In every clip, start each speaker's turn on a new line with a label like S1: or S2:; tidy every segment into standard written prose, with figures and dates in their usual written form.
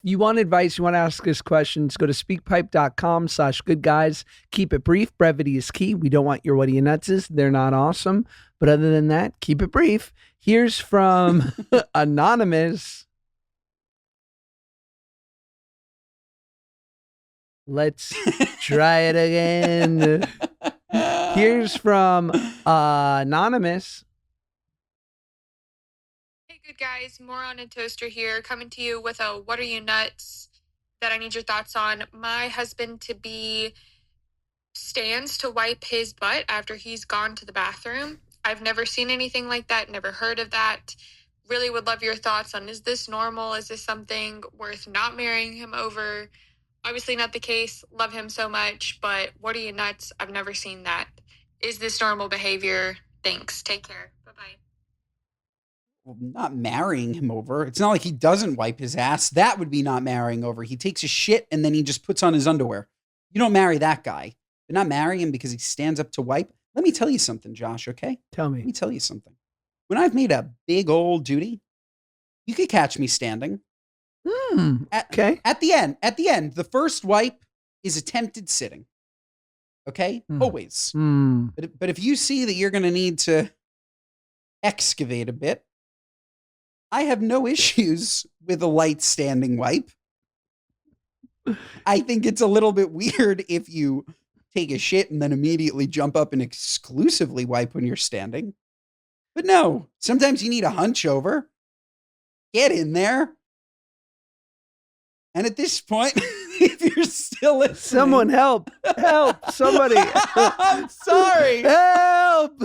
S1: You want advice, you want to ask us questions, go to speakpipe.com/goodguys. Keep it brief. Brevity is key. We don't want your what are you nutses. They're not awesome. But other than that, keep it brief. Here's from Anonymous. Let's try it again. Here's from Anonymous.
S2: Hey, good guys. Moron and Toaster here, coming to you with a what are you nuts that I need your thoughts on. My husband-to-be stands to wipe his butt after he's gone to the bathroom. I've never seen anything like that, never heard of that. Really would love your thoughts on, is this normal? Is this something worth not marrying him over? Obviously not the case. Love him so much, but what are you nuts? I've never seen that. Is this normal behavior? Thanks. Take care. Bye-bye.
S3: Well, not marrying him over. It's not like he doesn't wipe his ass. That would be not marrying over. He takes a shit and then he just puts on his underwear. You don't marry that guy. You're not marrying him because he stands up to wipe. Let me tell you something, Josh, okay?
S1: Tell me.
S3: Let me tell you something. When I've made a big old duty, you could catch me standing.
S1: Okay.
S3: At the end, the first wipe is attempted sitting. Okay? Always. But if you see that you're going to need to excavate a bit, I have no issues with a light standing wipe. I think it's a little bit weird if you take a shit and then immediately jump up and exclusively wipe when you're standing. But no, sometimes you need a hunch over. Get in there. And at this point, if you're still listening,
S1: someone help, somebody.
S3: I'm sorry.
S1: Help.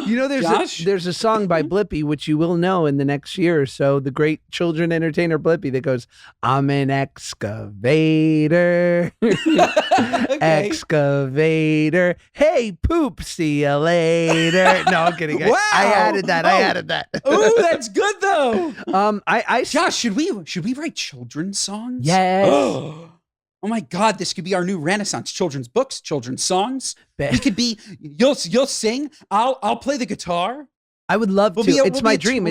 S1: You know, there's a song by Blippi, which you will know in the next year or so, the great children entertainer Blippi, that goes, I'm an excavator. Okay. Excavator. Hey, poop, see you later. No, I'm kidding.
S3: Wow.
S1: I added that.
S3: Oh, that's good though.
S1: Josh,
S3: should we write children's songs?
S1: Yes.
S3: Oh my God, this could be our new renaissance. Children's books, children's songs. We could be, you'll sing, I'll play the guitar.
S1: I would love to. It's my dream.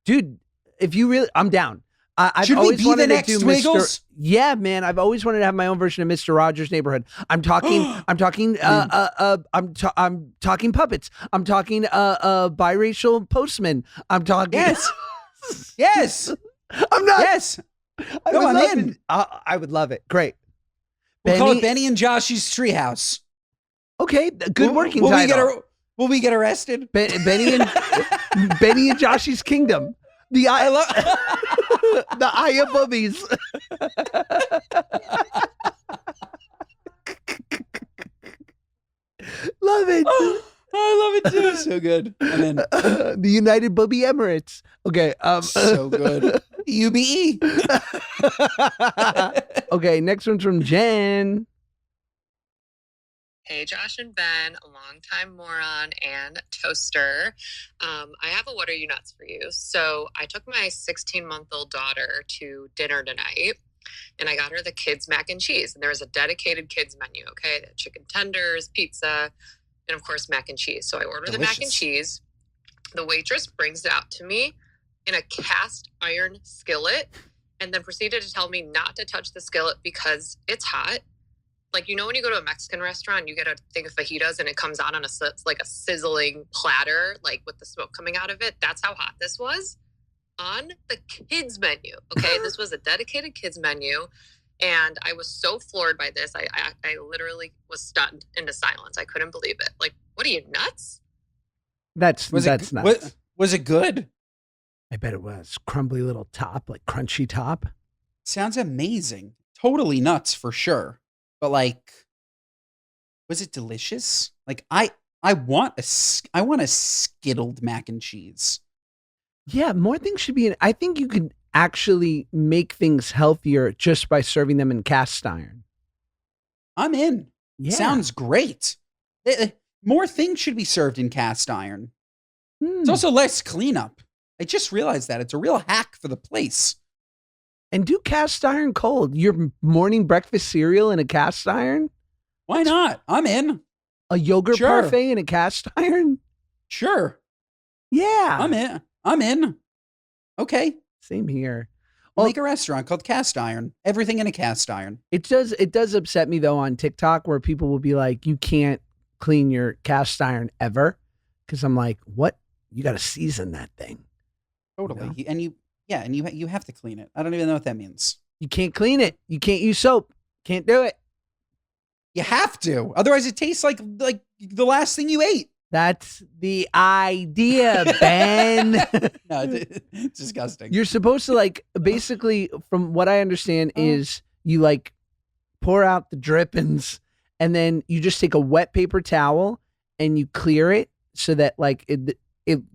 S1: Dude, if you really, I'm down. I've always wanted to do Mr. Yeah, man. I've always wanted to have my own version of Mr. Rogers' Neighborhood. I'm talking puppets. I'm talking biracial postman. I'm talking.
S3: Yes. Yes.
S1: I'm not.
S3: Yes. I'm in.
S1: I would love it. Great.
S3: We'll call it Benny and Josh's Treehouse.
S1: Okay, good working title.
S3: Will we get arrested?
S1: Benny and Josh's Kingdom. The Eye of Boobies. Love it.
S3: I love it too. So good. And then
S1: the United Booby Emirates. Okay.
S3: So good. UBE.
S1: Okay, next one's from Jen.
S4: Hey, Josh and Ben, a longtime moron and toaster. I have a what are you nuts for you. So I took my 16-month-old daughter to dinner tonight, and I got her the kids' mac and cheese. And there was a dedicated kids menu, okay? They had chicken tenders, pizza, and of course, mac and cheese. So I ordered the mac and cheese. The waitress brings it out to me in a cast iron skillet, and then proceeded to tell me not to touch the skillet because it's hot. Like, you know, when you go to a Mexican restaurant, you get a thing of fajitas and it comes out on a sizzling platter, like with the smoke coming out of it. That's how hot this was on the kids menu. Okay. This was a dedicated kids menu. And I was so floored by this. I literally was stunned into silence. I couldn't believe it. Like, what are you, nuts?
S1: That's nuts.
S3: Was it good?
S1: I bet it was. Crumbly little top, like crunchy top.
S3: Sounds amazing. Totally nuts for sure. But like, was it delicious? Like, I want a skittled mac and cheese.
S1: Yeah, more things should be in. I think you could actually make things healthier just by serving them in cast iron.
S3: I'm in.
S1: Yeah.
S3: Sounds great. More things should be served in cast iron. It's also less cleanup. I just realized that. It's a real hack for the place.
S1: And do cast iron cold. Your morning breakfast cereal in a cast iron?
S3: Why not? I'm in.
S1: A yogurt parfait in a cast iron?
S3: Sure.
S1: Yeah.
S3: I'm in. Okay.
S1: Same here.
S3: I'll make a restaurant called Cast Iron. Everything in a cast iron.
S1: It does upset me though on TikTok where people will be like, you can't clean your cast iron ever. Cause I'm like, what? You got to season that thing.
S3: Totally. You know? And you have to clean it. I don't even know what that means.
S1: You can't clean it. You can't use soap. Can't do it.
S3: You have to. Otherwise it tastes like the last thing you ate.
S1: That's the idea, Ben.
S3: No, it's disgusting.
S1: You're supposed to like, basically from what I understand is you like pour out the drippings and then you just take a wet paper towel and you clear it so that like it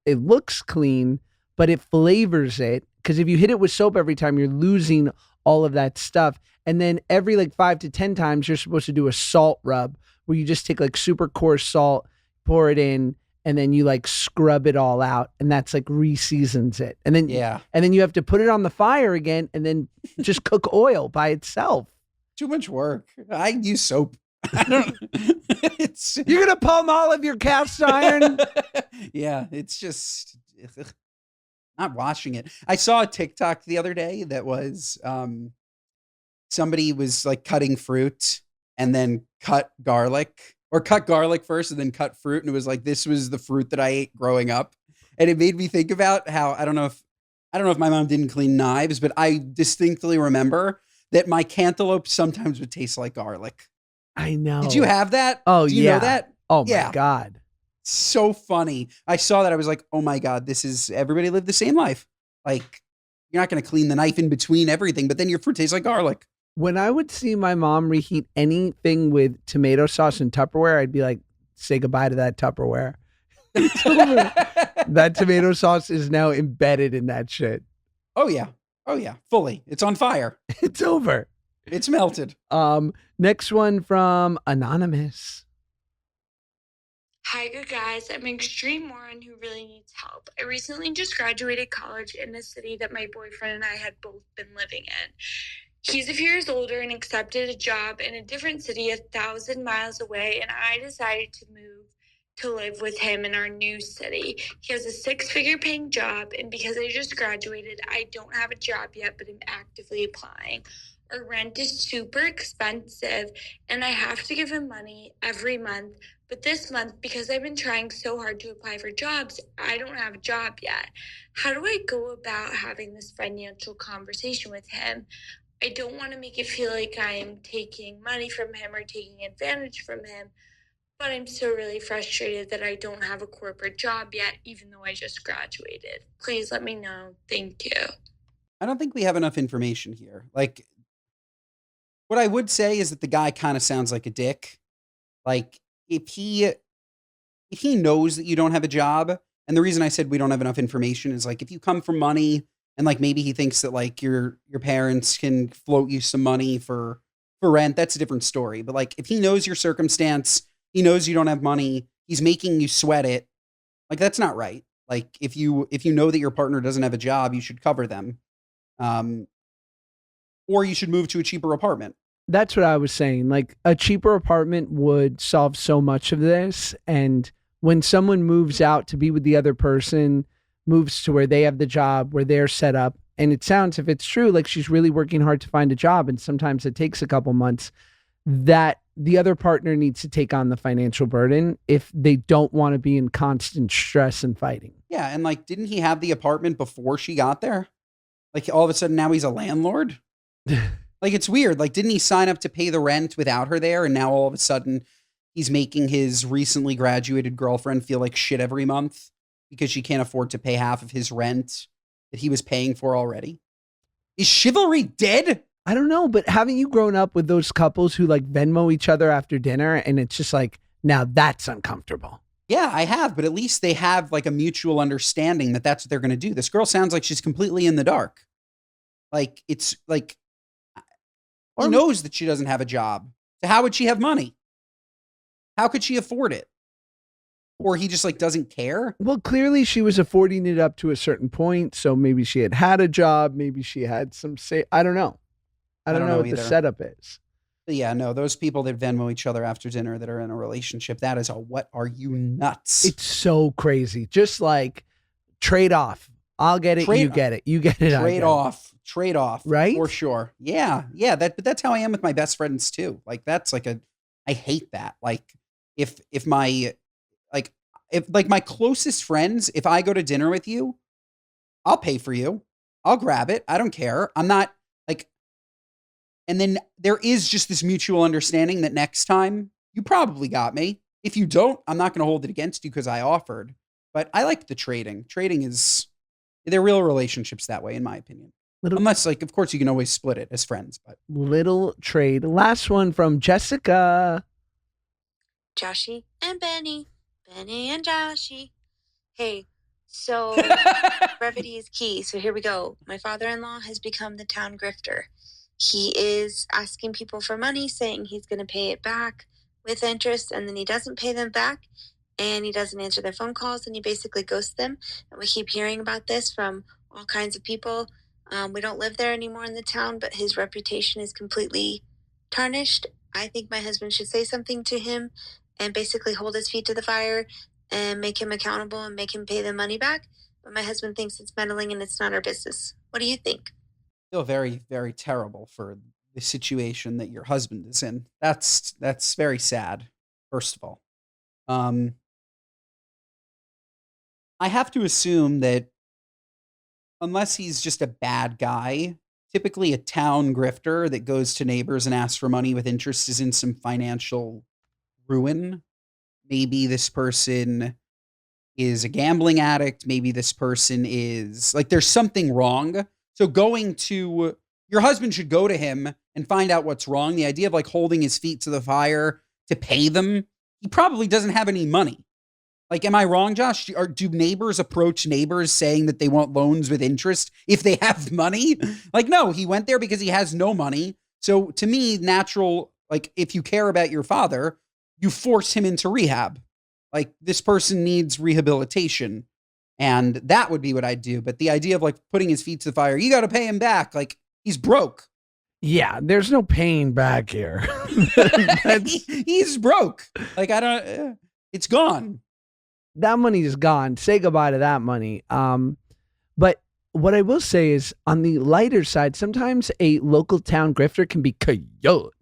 S1: looks clean, but it flavors it. Because if you hit it with soap every time, you're losing all of that stuff. And then every like 5 to 10 times, you're supposed to do a salt rub where you just take like super coarse salt, pour it in, and then you like scrub it all out, and that's like re-seasons it. And then and then you have to put it on the fire again, and then just cook oil by itself.
S3: Too much work. I use soap. I don't.
S1: You're gonna palm-olive your cast iron.
S3: Yeah, it's just not washing it. I saw a TikTok the other day that was somebody was like cutting fruit and then cut garlic. Or cut garlic first and then cut fruit. And it was like, this was the fruit that I ate growing up. And it made me think about how, I don't know if my mom didn't clean knives, but I distinctly remember that my cantaloupe sometimes would taste like garlic.
S1: I know.
S3: Did you have that?
S1: Oh,
S3: Do you know that?
S1: Oh my God.
S3: So funny. I saw that. I was like, oh my God, everybody lived the same life. Like, you're not going to clean the knife in between everything, but then your fruit tastes like garlic.
S1: When I would see my mom reheat anything with tomato sauce in Tupperware, I'd be like, say goodbye to that Tupperware. That tomato sauce is now embedded in that shit.
S3: Oh yeah. Fully. It's on fire.
S1: It's over.
S3: It's melted.
S1: Next one from Anonymous.
S5: Hi, good guys. I'm an extreme moron who really needs help. I recently just graduated college in a city that my boyfriend and I had both been living in. He's a few years older and accepted a job in a different city 1,000 miles away, and I decided to move to live with him in our new city. He has a 6-figure paying job, and because I just graduated, I don't have a job yet, but I'm actively applying. Our rent is super expensive, and I have to give him money every month. But this month, because I've been trying so hard to apply for jobs, I don't have a job yet. How do I go about having this financial conversation with him? I don't want to make it feel like I'm taking money from him or taking advantage from him, but I'm still really frustrated that I don't have a corporate job yet, even though I just graduated. Please let me know. Thank you.
S3: I don't think we have enough information here. Like, what I would say is that the guy kind of sounds like a dick. Like, if he knows that you don't have a job, and the reason I said we don't have enough information is like, if you come from money, and like maybe he thinks that like your parents can float you some money for rent, that's a different story. But like if he knows your circumstance, he knows you don't have money, he's making you sweat it. Like that's not right. Like if you know that your partner doesn't have a job, you should cover them. Or you should move to a cheaper apartment.
S1: That's what I was saying. Like a cheaper apartment would solve so much of this. And when someone moves out to be with the other person, moves to where they have the job, where they're set up. And it sounds, if it's true, like she's really working hard to find a job. And sometimes it takes a couple months, that the other partner needs to take on the financial burden if they don't want to be in constant stress and fighting.
S3: Yeah. And like, didn't he have the apartment before she got there? Like all of a sudden now he's a landlord. Like it's weird. Like, didn't he sign up to pay the rent without her there? And now all of a sudden he's making his recently graduated girlfriend feel like shit every month because she can't afford to pay half of his rent that he was paying for already. Is chivalry dead?
S1: I don't know, but haven't you grown up with those couples who like Venmo each other after dinner? And it's just like, now that's uncomfortable.
S3: Yeah, I have, but at least they have like a mutual understanding that that's what they're going to do. This girl sounds like she's completely in the dark. Like it's like, he knows that she doesn't have a job. So how would she have money? How could she afford it? Or he just like doesn't care?
S1: Well, clearly she was affording it up to a certain point. So maybe she had a job. Maybe she had some say. I don't know. I don't know what the setup is.
S3: But yeah, no, those people that Venmo each other after dinner that are in a relationship, that is a what are you nuts?
S1: It's so crazy. Just like trade off. I'll get it. You get it. You get it.
S3: Trade off.
S1: Right?
S3: For sure. Yeah. But that's how I am with my best friends too. Like that's like I hate that. Like if my closest friends, if I go to dinner with you, I'll pay for you. I'll grab it. I don't care. I'm not like, and then there is just this mutual understanding that next time you probably got me. If you don't, I'm not going to hold it against you because I offered. But I like the trading. Trading is, they're real relationships that way, in my opinion. Unless, like, of course, you can always split it as friends. But
S1: little trade. Last one from Jessica.
S6: Joshy and Benny and Joshy. Hey, so brevity is key. So here we go. My father-in-law has become the town grifter. He is asking people for money, saying he's going to pay it back with interest, and then he doesn't pay them back, and he doesn't answer their phone calls, and he basically ghosts them. And we keep hearing about this from all kinds of people. We don't live there anymore in the town, but his reputation is completely tarnished. I think my husband should say something to him and basically hold his feet to the fire and make him accountable and make him pay the money back. But my husband thinks it's meddling and it's not our business. What do you think?
S3: I feel very, very terrible for the situation that your husband is in. That's very sad, first of all. I have to assume that unless he's just a bad guy, typically a town grifter that goes to neighbors and asks for money with interest is in some financial ruin. Maybe this person is a gambling addict. Maybe this person is like, there's something wrong. So your husband should go to him and find out what's wrong. The idea of like holding his feet to the fire to pay them, he probably doesn't have any money. Like, am I wrong, Josh? Do neighbors approach neighbors saying that they want loans with interest if they have money? Like, no, he went there because he has no money. So to me, natural, like if you care about your father, you force him into rehab. Like this person needs rehabilitation. And that would be what I'd do. But the idea of like putting his feet to the fire, you got to pay him back. Like he's broke.
S1: Yeah, there's no paying back here.
S3: He's broke. Like it's gone.
S1: That money is gone. Say goodbye to that money. But what I will say is on the lighter side, sometimes a local town grifter can be coyote.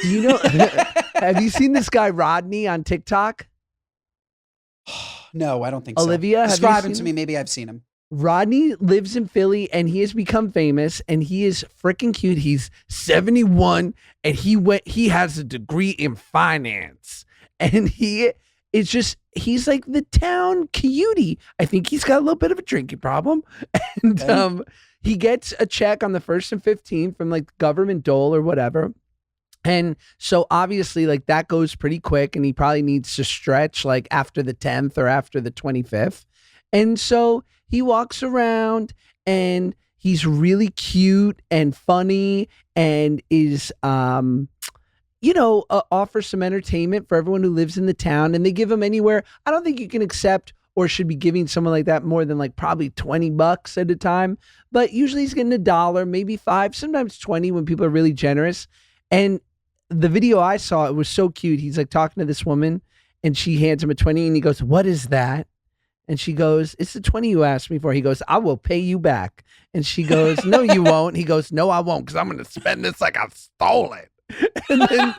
S1: You know, have you seen this guy Rodney on TikTok?
S3: No, I don't think
S1: Olivia,
S3: so. Describe him to me. Maybe I've seen him.
S1: Rodney lives in Philly and he has become famous and he is freaking cute. He's 71 and he has a degree in finance and he's like the town cutie. I think he's got a little bit of a drinking problem and he gets a check on the 1st and 15th from like government dole or whatever. And so obviously like that goes pretty quick and he probably needs to stretch like after the 10th or after the 25th. And so he walks around and he's really cute and funny and is, offers some entertainment for everyone who lives in the town. And they give him anywhere. I don't think you can accept or should be giving someone like that more than like probably $20 at a time. But usually he's getting $1, maybe $5, sometimes 20 when people are really generous. And the video I saw, it was so cute. He's like talking to this woman and she hands him a 20 and he goes, "What is that?" And she goes, "It's the 20 you asked me for." He goes, "I will pay you back." And she goes, "No, you won't." He goes, "No, I won't, because I'm going to spend this like I stole it." And then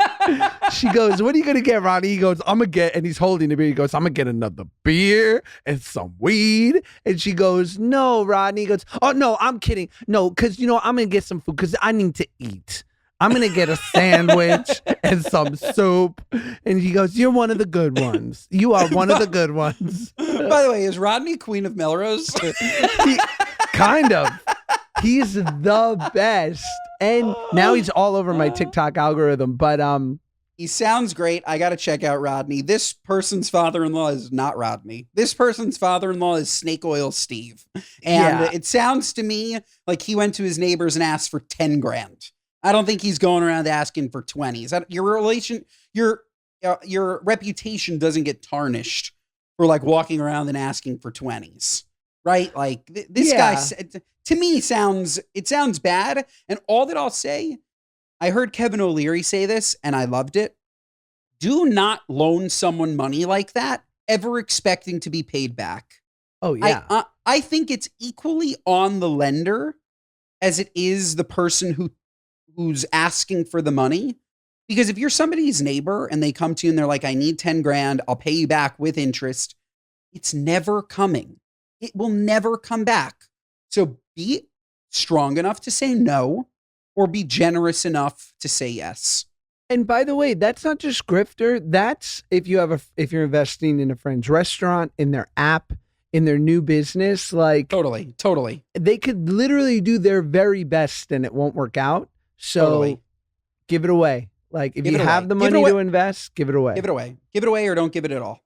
S1: she goes, "What are you going to get, Ronnie?" He goes, "I'm going to get," and he's holding the beer. He goes, "I'm going to get another beer and some weed." And she goes, "No, Rodney." He goes, "Oh, no, I'm kidding. No, because, I'm going to get some food because I need to eat. I'm going to get a sandwich and some soup." And he goes, "You're one of the good ones. You are one of the good ones."
S3: By the way, is Rodney Queen of Melrose?
S1: Kind of. He's the best. And now he's all over my TikTok algorithm. But
S3: he sounds great. I got to check out Rodney. This person's father-in-law is not Rodney. This person's father-in-law is Snake Oil Steve. And it sounds to me like he went to his neighbors and asked for 10 grand. I don't think he's going around asking for 20s. Your reputation doesn't get tarnished for like walking around and asking for 20s, right? Like this guy, to me, sounds bad. And all that I'll say, I heard Kevin O'Leary say this and I loved it. Do not loan someone money like that, ever expecting to be paid back.
S1: Oh yeah.
S3: I think it's equally on the lender as it is the person who's asking for the money. Because if you're somebody's neighbor and they come to you and they're like, I need 10 grand, I'll pay you back with interest. It's never coming. It will never come back. So be strong enough to say no, or be generous enough to say yes.
S1: And by the way, that's not just Grifter. That's if you're investing in a friend's restaurant, in their app, in their new business, like
S3: totally.
S1: They could literally do their very best and it won't work out. So give it away. Like if you have the money to invest, give it away.
S3: Give it away or don't give it at all.